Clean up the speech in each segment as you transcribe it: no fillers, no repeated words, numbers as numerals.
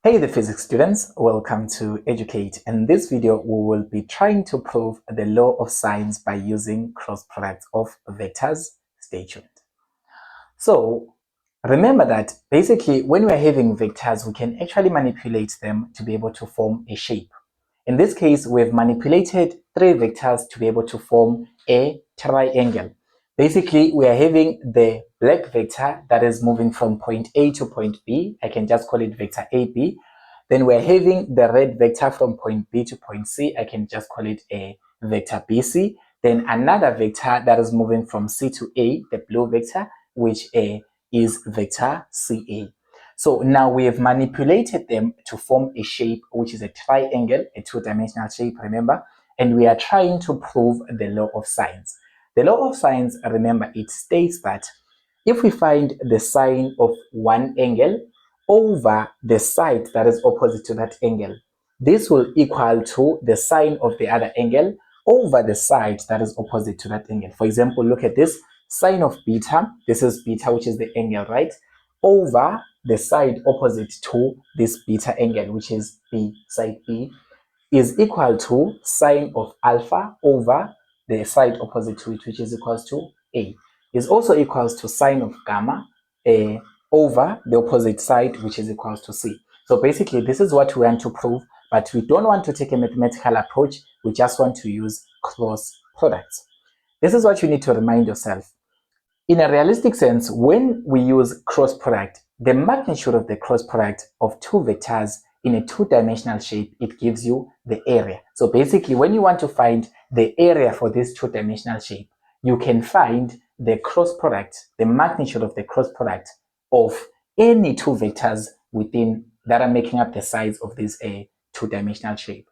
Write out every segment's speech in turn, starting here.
Hey the physics students, welcome to Educate. In this video, we will be trying to prove the law of signs by using cross products of vectors. Stay tuned. So remember that basically when we're having vectors, we can actually manipulate them to be able to form a shape. In this case, we've manipulated three vectors to be able to form a triangle. Basically, we are having the black vector that is moving from point A to point B. I can just call it vector AB. Then we're having the red vector from point B to point C. I can just call it a vector BC. Then another vector that is moving from C to A, the blue vector, which is vector CA. So now we have manipulated them to form a shape which is a triangle, a two-dimensional shape, remember? And we are trying to prove the law of signs. The law of signs, remember, it states that if we find the sine of one angle over the side that is opposite to that angle, this will equal to the sine of the other angle over the side that is opposite to that angle. For example, look at this. Sine of beta, this is beta, which is the angle, right? Over the side opposite to this beta angle, which is B, side B, is equal to sine of alpha over the side opposite to it, which is equals to A. Is also equals to sine of gamma over the opposite side, which is equals to C. So basically, this is what we want to prove, but we don't want to take a mathematical approach. We just want to use cross products. This is what you need to remind yourself. In a realistic sense, when we use cross product, the magnitude of the cross product of two vectors in a two-dimensional shape, it gives you the area. So basically, when you want to find the area for this two-dimensional shape, you can find the cross product, the magnitude of the cross product of any two vectors within that are making up the size of this two-dimensional shape.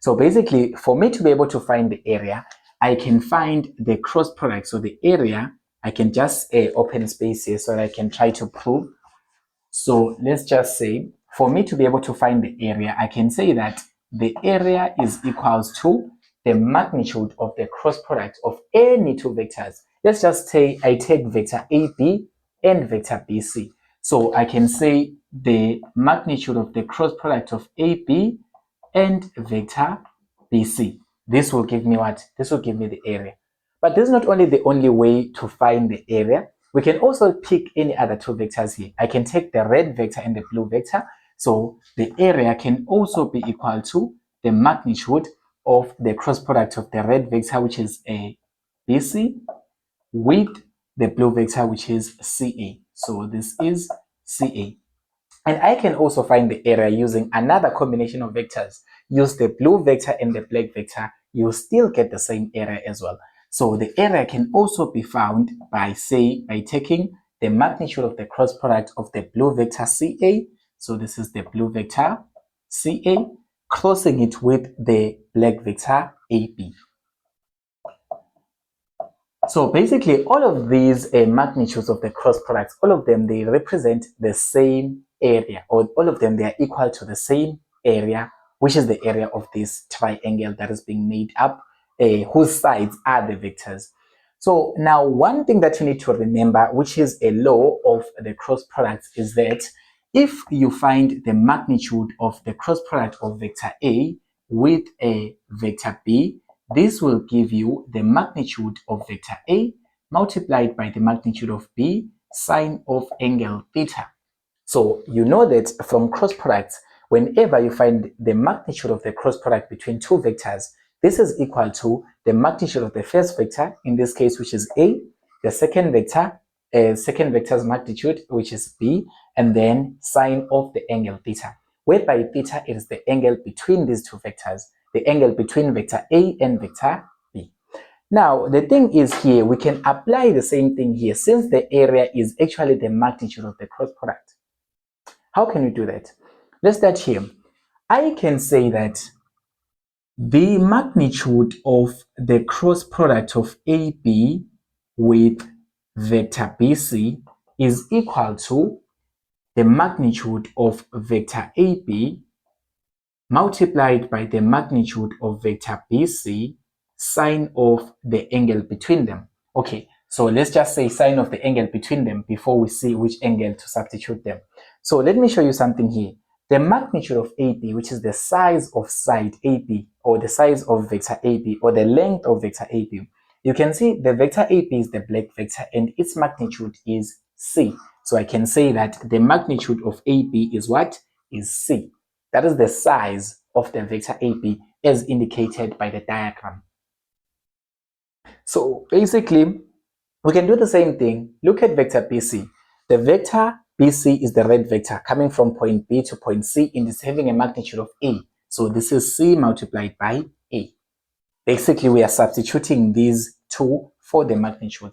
So basically, for me to be able to find the area, I can find the cross product. So the area, I can just open space here so that I can try to prove. So let's just say, for me to be able to find the area, I can say that the area is equals to the magnitude of the cross product of any two vectors. Let's just say I take vector AB and vector BC. So I can say the magnitude of the cross product of AB and vector BC. This will give me what? This will give me the area. But this is not only the only way to find the area. We can also pick any other two vectors here. I can take the red vector and the blue vector. So the area can also be equal to the magnitude of the cross product of the red vector, which is a BC, with the blue vector, which is CA. So this is CA. And I can also find the area using another combination of vectors. Use the blue vector and the black vector, you still get the same area as well. So the area can also be found by taking the magnitude of the cross product of the blue vector CA. So this is the blue vector CA, crossing it with the black vector AB. So basically, all of these magnitudes of the cross products, all of them, they represent the same area, or all of them, they are equal to the same area, which is the area of this triangle that is being made up, whose sides are the vectors. So now one thing that you need to remember, which is a law of the cross products, is that if you find the magnitude of the cross product of vector A with a vector B, this will give you the magnitude of vector A multiplied by the magnitude of B sine of angle theta. So you know that from cross products, whenever you find the magnitude of the cross product between two vectors, this is equal to the magnitude of the first vector, in this case, which is A, the second vector's magnitude, which is B, and then sine of the angle theta, whereby theta is the angle between these two vectors, the angle between vector A and vector B. Now, the thing is here, we can apply the same thing here since the area is actually the magnitude of the cross product. How can we do that? Let's start here. I can say that the magnitude of the cross product of AB with vector BC is equal to the magnitude of vector AB multiplied by the magnitude of vector BC sine of the angle between them. Okay, so let's just say sine of the angle between them before we see which angle to substitute them. So let me show you something here. the magnitude of AB, which is the size of side AB, or the size of vector AB, or the length of vector AB, you can see the vector AB is the black vector and its magnitude is C. So I can say that the magnitude of AB is what? Is C. That is the size of the vector AB as indicated by the diagram. So basically, we can do the same thing. Look at vector BC. The vector BC is the red vector coming from point B to point C and is having a magnitude of A. So this is C multiplied by A. Basically, we are substituting these two for the magnitude.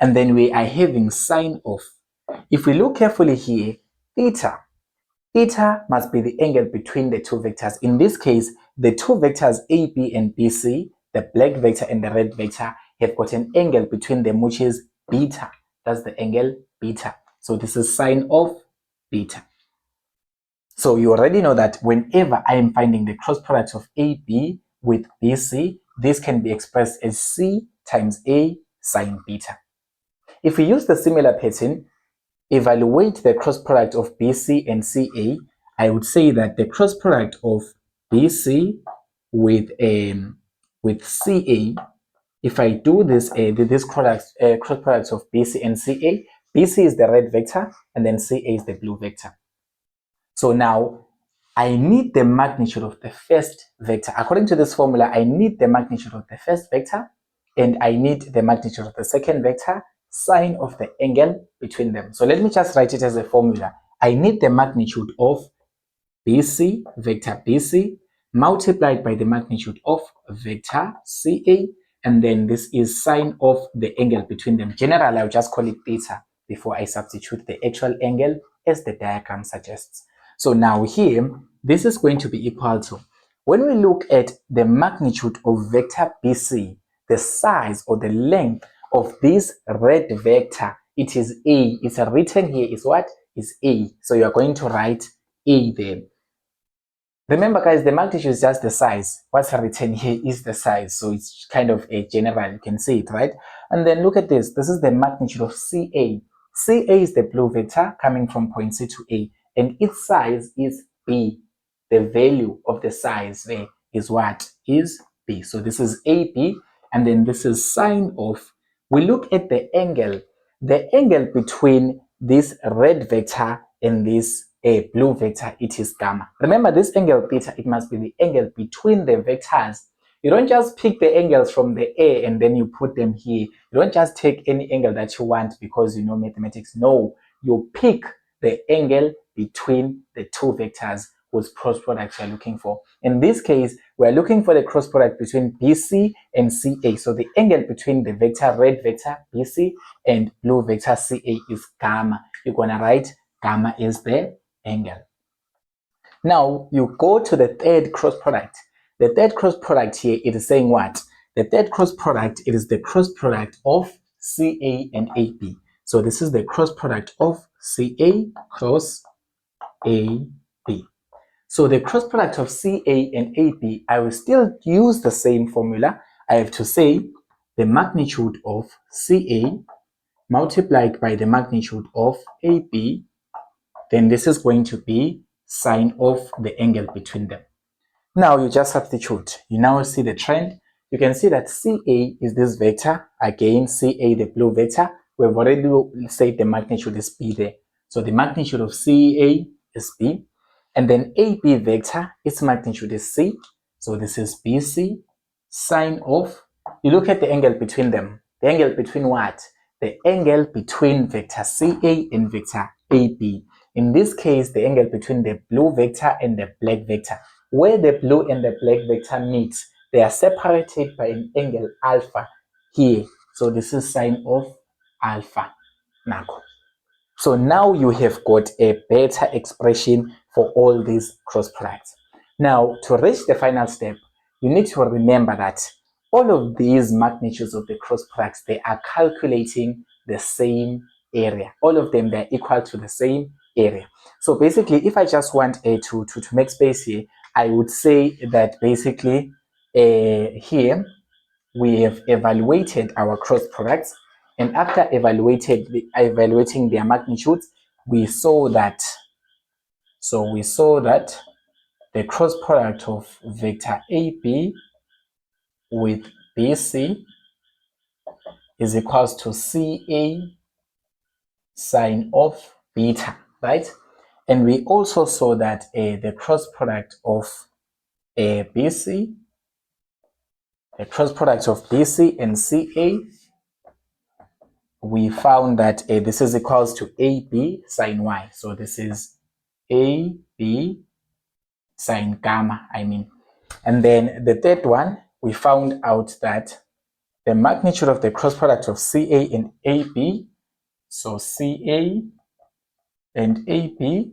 And then we are having sine of. If we look carefully here, theta must be the angle between the two vectors. In this case, the two vectors AB and BC, the black vector and the red vector, have got an angle between them which is beta. That's the angle beta. So this is sine of beta. So you already know that whenever I am finding the cross product of AB with BC, this can be expressed as C times A sine beta. If we use the similar pattern, evaluate the cross product of BC and CA, I would say that the cross product of BC with CA, if I do this cross products of BC and CA, BC is the red vector and then CA is the blue vector. So now I need the magnitude of the first vector. According to this formula, I need the magnitude of the first vector and I need the magnitude of the second vector, sine of the angle between them. So let me just write it as a formula. I need the magnitude of BC, vector BC, multiplied by the magnitude of vector CA, and then this is sine of the angle between them. Generally, I'll just call it theta before I substitute the actual angle as the diagram suggests. So now here, this is going to be equal to, when we look at the magnitude of vector BC, the size or the length of this red vector, it is A. It's written here is what? Is A. So you are going to write A there. Remember guys, the magnitude is just the size. What's written here is the size. So it's kind of a general, you can see it, right? And then look at this. This is the magnitude of CA. CA is the blue vector coming from point C to A. And its size is B. The value of the size there is what? Is B. So this is AB. And then this is sine of. We look at the angle. The angle between this red vector and this blue vector, it is gamma. Remember this angle theta, it must be the angle between the vectors. You don't just pick the angles from the A and then you put them here. You don't just take any angle that you want because you know mathematics. No, you pick the angle between the two vectors whose cross product you are looking for. In this case, we are looking for the cross product between BC and CA. So the angle between the vector red vector BC and blue vector CA is gamma. You're gonna write gamma is the angle. Now you go to the third cross product. The third cross product here, it is saying what? The third cross product, it is the cross product of CA and AB. So this is the cross product of CA cross AB. So the cross product of CA and AB, I will still use the same formula. I have to say the magnitude of CA multiplied by the magnitude of AB, then this is going to be sine of the angle between them. Now you just substitute. You now see the trend. You can see that CA is this vector. Again, CA, the blue vector. We've already said the magnitude is B there. So the magnitude of CA is B. And then AB vector, its magnitude is C. So this is BC, sine of. You look at the angle between them. The angle between what? The angle between vector CA and vector AB. In this case, the angle between the blue vector and the black vector. Where the blue and the black vector meet, they are separated by an angle alpha here. So this is sine of alpha. So now you have got a better expression for all these cross products. Now to reach the final step, you need to remember that all of these magnitudes of the cross products, they are calculating the same area. All of them, they're equal to the same area. So basically, if I just want to make space here, I would say that basically here we have evaluated our cross products, and after evaluating their magnitudes, we saw that So we saw that the cross product of vector AB with BC is equals to CA sine of beta, right? And we also saw that the cross product of BC, the cross product of BC and CA, we found that this is equals to AB sine Y. So this is AB sine gamma, And then the third one, we found out that the magnitude of the cross product of CA and AB, so CA and AB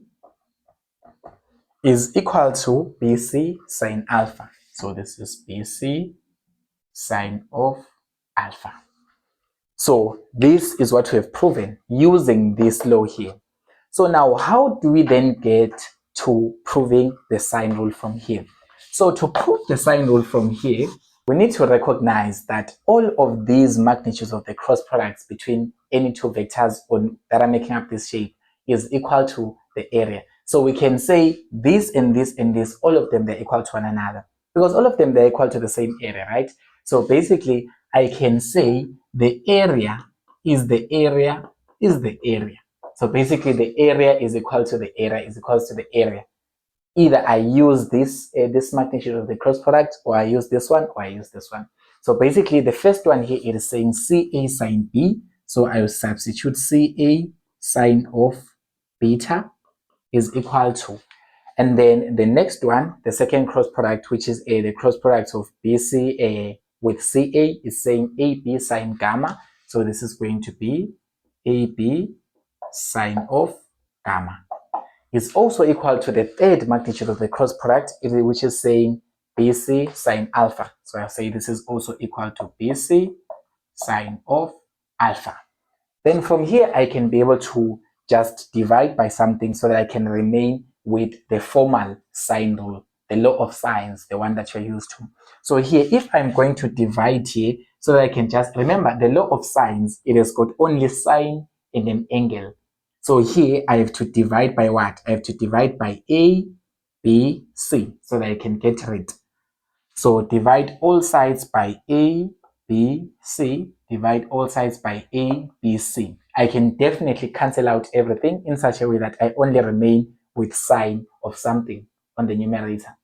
is equal to BC sine alpha. So this is BC sine of alpha. So this is what we have proven using this law here. So now how do we then get to proving the sine rule from here? So to prove the sine rule from here, we need to recognize that all of these magnitudes of the cross products between any two vectors that are making up this shape is equal to the area. So we can say this and this and this, all of them, they're equal to one another because all of them, they're equal to the same area, right? So basically, I can say the area is the area is the area. So basically, the area is equal to the area is equal to the area. Either I use this magnitude of the cross product, or I use this one, or I use this one. So basically, the first one here it is saying CA sine B. So I will substitute CA sine of beta is equal to, and then the next one, the second cross product, which is the cross product of BC with CA, is saying AB sine gamma. So this is going to be AB sine of gamma. Is also equal to the third magnitude of the cross product, which is saying BC sine alpha. So I'll say this is also equal to BC sine of alpha. Then from here, I can be able to just divide by something so that I can remain with the formal sine rule, the law of sines, the one that you're used to. So here, if I'm going to divide here, so that I can just remember the law of sines, it has got only sine and an angle. So here I have to divide by what? I have to divide by A, B, C, so that I can get rid. So divide all sides by A, B, C, divide all sides by A, B, C. I can definitely cancel out everything in such a way that I only remain with sine of something on the numerator.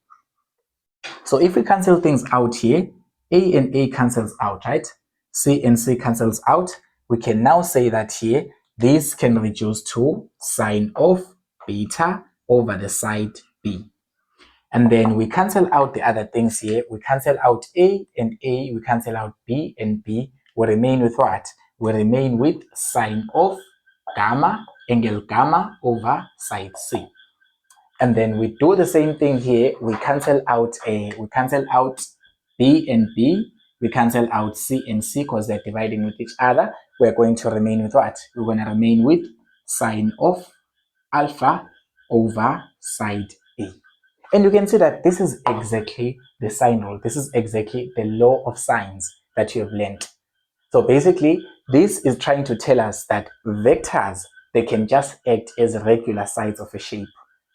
So if we cancel things out here, A and A cancels out, right? C and C cancels out. We can now say that here, this can reduce to sine of beta over the side B. And then we cancel out the other things here. We cancel out A and A, we cancel out B and B. We remain with what? We remain with sine of gamma, angle gamma over side C. And then we do the same thing here. We cancel out B and B. We cancel out C and C because they're dividing with each other. We're going to remain with what? We're going to remain with sine of alpha over side A. And you can see that this is exactly the sine rule. This is exactly the law of sines that you have learned. So basically, this is trying to tell us that vectors, they can just act as regular sides of a shape.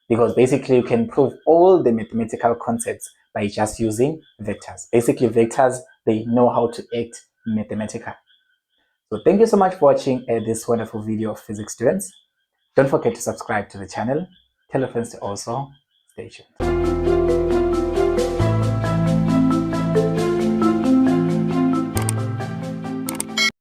Because basically, you can prove all the mathematical concepts by just using vectors. Basically, vectors, they know how to act mathematically. So thank you so much for watching this wonderful video of physics students. Don't forget to subscribe to the channel. Tell your friends to also stay tuned.